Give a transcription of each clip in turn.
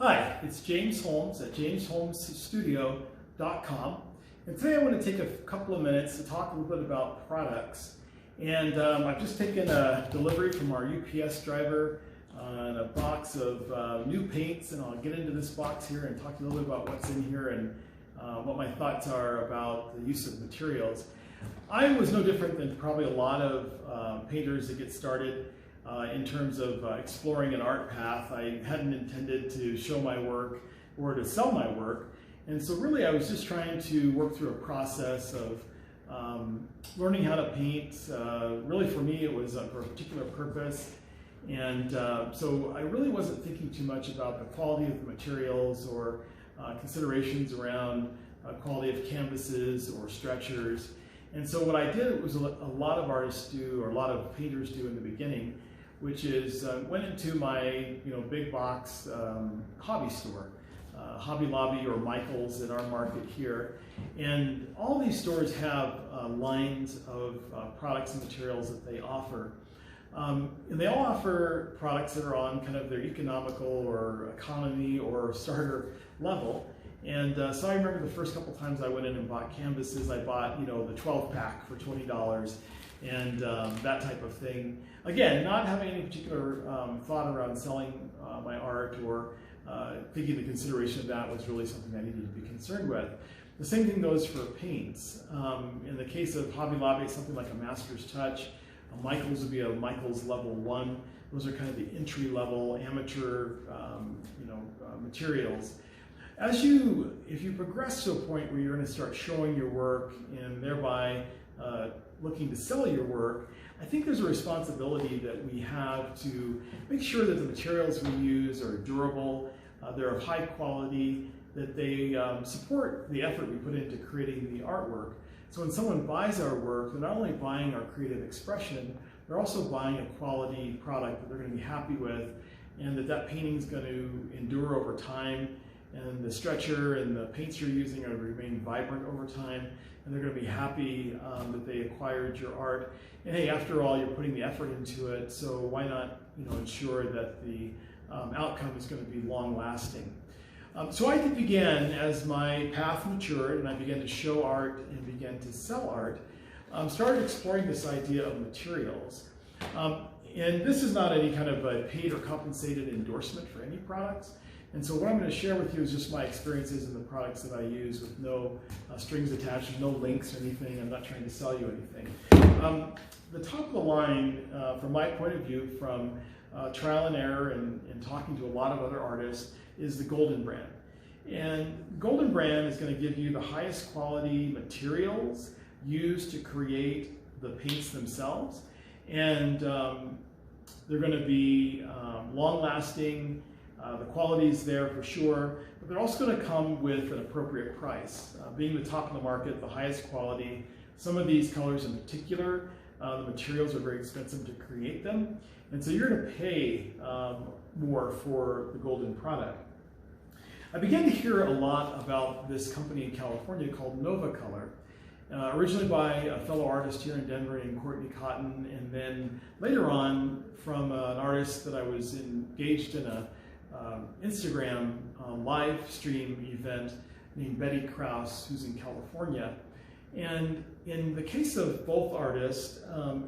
Hi, it's James Holmes at jamesholmesstudio.com, and today I want to take a couple of minutes to talk a little bit about products. And I've just taken a delivery from our UPS driver on a box of new paints, and I'll get into this box here and talk a little bit about what's in here and what my thoughts are about the use of materials. I was no different than probably a lot of painters that get started in terms of exploring an art path. I hadn't intended to show my work or to sell my work, and so really I was just trying to work through a process of learning how to paint. Really for me it was for a particular purpose, and so I really wasn't thinking too much about the quality of the materials or considerations around quality of canvases or stretchers. And so what I did was a lot of artists do, or a lot of painters do in the beginning, which is went into my big box hobby store, Hobby Lobby or Michael's in our market here. And all these stores have lines of products and materials that they offer. And they all offer products that are on kind of their economical or economy or starter level. And so I remember the first couple times I went in and bought canvases. I bought the 12 pack for $20 and that type of thing. Again, not having any particular thought around selling my art or thinking the consideration of that was really something I needed to be concerned with. The same thing goes for paints. In the case of Hobby Lobby, something like a Master's Touch. Michael's would be a Michael's Level 1. Those are kind of the entry-level amateur materials. If you progress to a point where you're going to start showing your work and thereby looking to sell your work, I think there's a responsibility that we have to make sure that the materials we use are durable, they're of high quality, that they support the effort we put into creating the artwork. So when someone buys our work, they're not only buying our creative expression, they're also buying a quality product that they're going to be happy with, and that painting is going to endure over time, and the stretcher and the paints you're using are going to remain vibrant over time, and they're going to be happy that they acquired your art. And hey, after all, you're putting the effort into it, so why not ensure that the outcome is going to be long-lasting. So I began, as my path matured and I began to show art and began to sell art, started exploring this idea of materials. And this is not any kind of a paid or compensated endorsement for any products. And so what I'm going to share with you is just my experiences in the products that I use, with no strings attached, no links or anything. I'm not trying to sell you anything. The top of the line, from my point of view, from trial and error and talking to a lot of other artists, is the Golden brand. And Golden brand is going to give you the highest quality materials used to create the paints themselves. And they're going to be long-lasting. The quality is there for sure, but they're also going to come with an appropriate price. Being the top of the market, the highest quality, some of these colors in particular, the materials are very expensive to create them, and so you're going to pay more for the Golden product. I began to hear a lot about this company in California called Novacolor, originally by a fellow artist here in Denver named Courtney Cotton, and then later on from an artist that I was engaged in a Instagram live stream event named Betty Krause, who's in California. And in the case of both artists,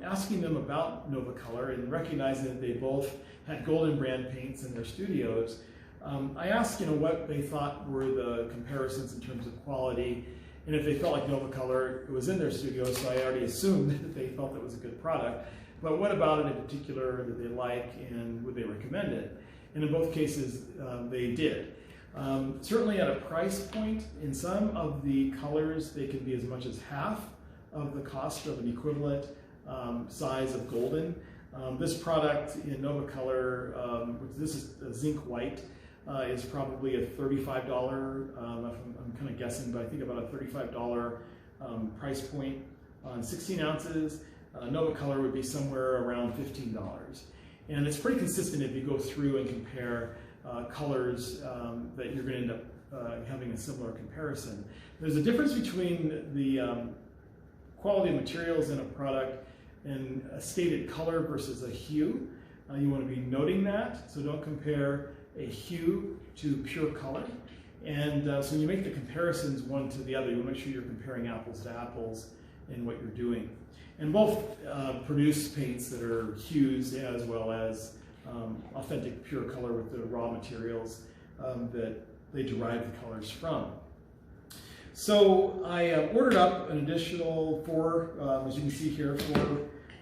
asking them about Novacolor and recognizing that they both had Golden brand paints in their studios, I asked what they thought were the comparisons in terms of quality, and if they felt like Novacolor was in their studios, so I already assumed that they felt it was a good product. But what about it in particular that they like, and would they recommend it? And in both cases, they did. Certainly at a price point, in some of the colors, they can be as much as half of the cost of an equivalent size of Golden. This product in Novacolor, this is a zinc white, is probably a $35, I'm kind of guessing, but I think about a $35 price point on 16 ounces. Novacolor would be somewhere around $15. And it's pretty consistent if you go through and compare colors that you're going to end up having a similar comparison. There's a difference between the quality of materials in a product and a stated color versus a hue. You want to be noting that, so don't compare a hue to pure color. And so when you make the comparisons one to the other, you want to make sure you're comparing apples to apples in what you're doing. And both produce paints that are hues as well as authentic pure color with the raw materials that they derive the colors from. So I ordered up an additional 4, as you can see here, 4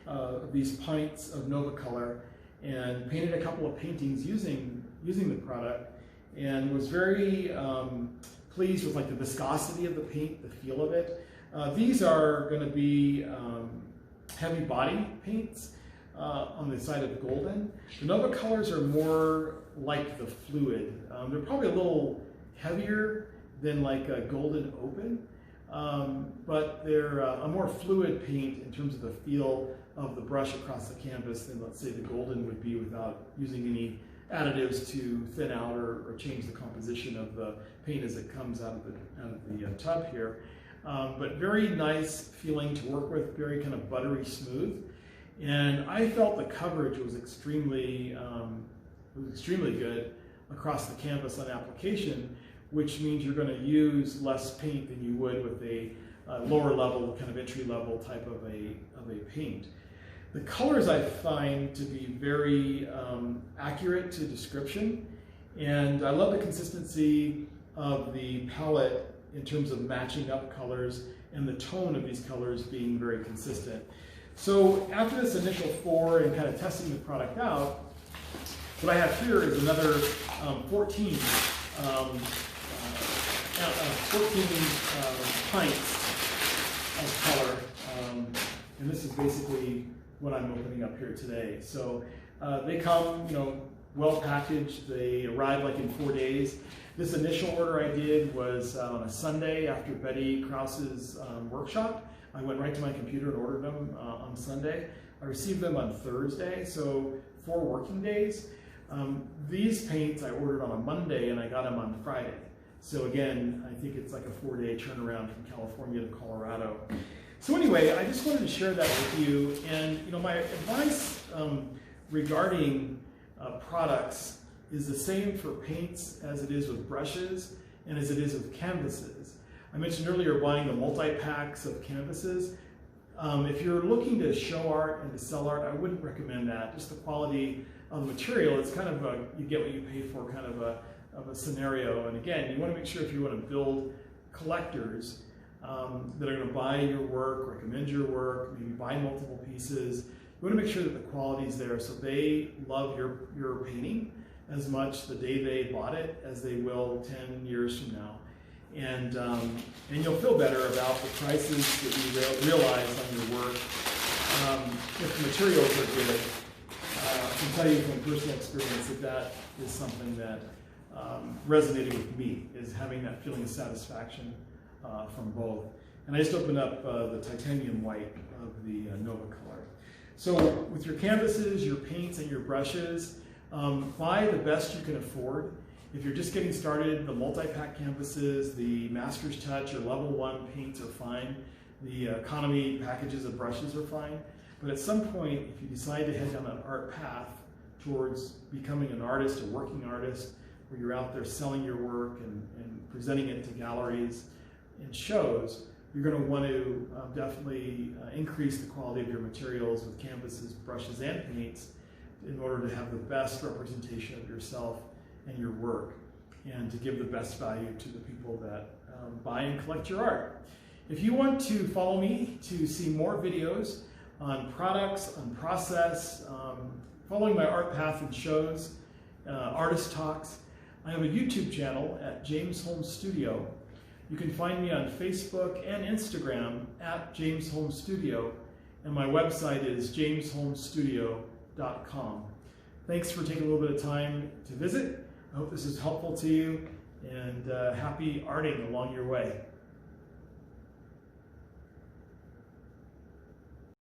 of these pints of Nova Color, and painted a couple of paintings using the product, and was very pleased with like the viscosity of the paint, the feel of it. These are going to be heavy body paints on the side of golden. The Nova Colors are more like the fluid. They're probably a little heavier than like a golden open, but they're a more fluid paint in terms of the feel of the brush across the canvas than, let's say, the golden would be without using any additives to thin out or change the composition of the paint as it comes out of the tub here. But very nice feeling to work with, very kind of buttery smooth. And I felt the coverage was extremely good across the canvas on application, which means you're going to use less paint than you would with a lower level, kind of entry level type of a paint. The colors I find to be very accurate to description, and I love the consistency of the palette in terms of matching up colors and the tone of these colors being very consistent. So after this initial 4 and kind of testing the product out, what I have here is another 14 pints of color, and this is basically what I'm opening up here today. So they come, well packaged. They arrive like in 4 days. This initial order I did was on a Sunday after Betty Krause's workshop. I went right to my computer and ordered them on Sunday. I received them on Thursday, so 4 working days. These paints I ordered on a Monday and I got them on Friday. So again, I think it's like a 4-day turnaround from California to Colorado. So anyway, I just wanted to share that with you. And my advice regarding products is the same for paints as it is with brushes and as it is with canvases. I mentioned earlier buying the multi-packs of canvases. If you're looking to show art and to sell art, I wouldn't recommend that. Just the quality of the material, it's kind of you get what you pay for kind of a scenario. And again, you want to make sure if you want to build collectors that are going to buy your work, recommend your work, maybe buy multiple pieces, you want to make sure that the quality is there so they love your painting as much the day they bought it as they will 10 years from now. And you'll feel better about the prices that you realize on your work if the materials are good. I can tell you from personal experience that is something that resonated with me, is having that feeling of satisfaction from both. And I just opened up the titanium white of the Nova Color. So with your canvases, your paints, and your brushes, buy the best you can afford. If you're just getting started, the multi-pack canvases, the Master's Touch or Level 1 paints are fine. The economy packages of brushes are fine. But at some point, if you decide to head down an art path towards becoming an artist, a working artist, where you're out there selling your work and presenting it to galleries and shows, you're going to want to definitely increase the quality of your materials with canvases, brushes, and paints in order to have the best representation of yourself and your work, and to give the best value to the people that buy and collect your art. If you want to follow me to see more videos on products, on process, following my art path and shows, artist talks, I have a YouTube channel at James Holmes Studio. You can find me on Facebook and Instagram at James Holmes Studio, and my website is jamesholmesstudio.com. Thanks for taking a little bit of time to visit. I hope this is helpful to you, and happy arting along your way.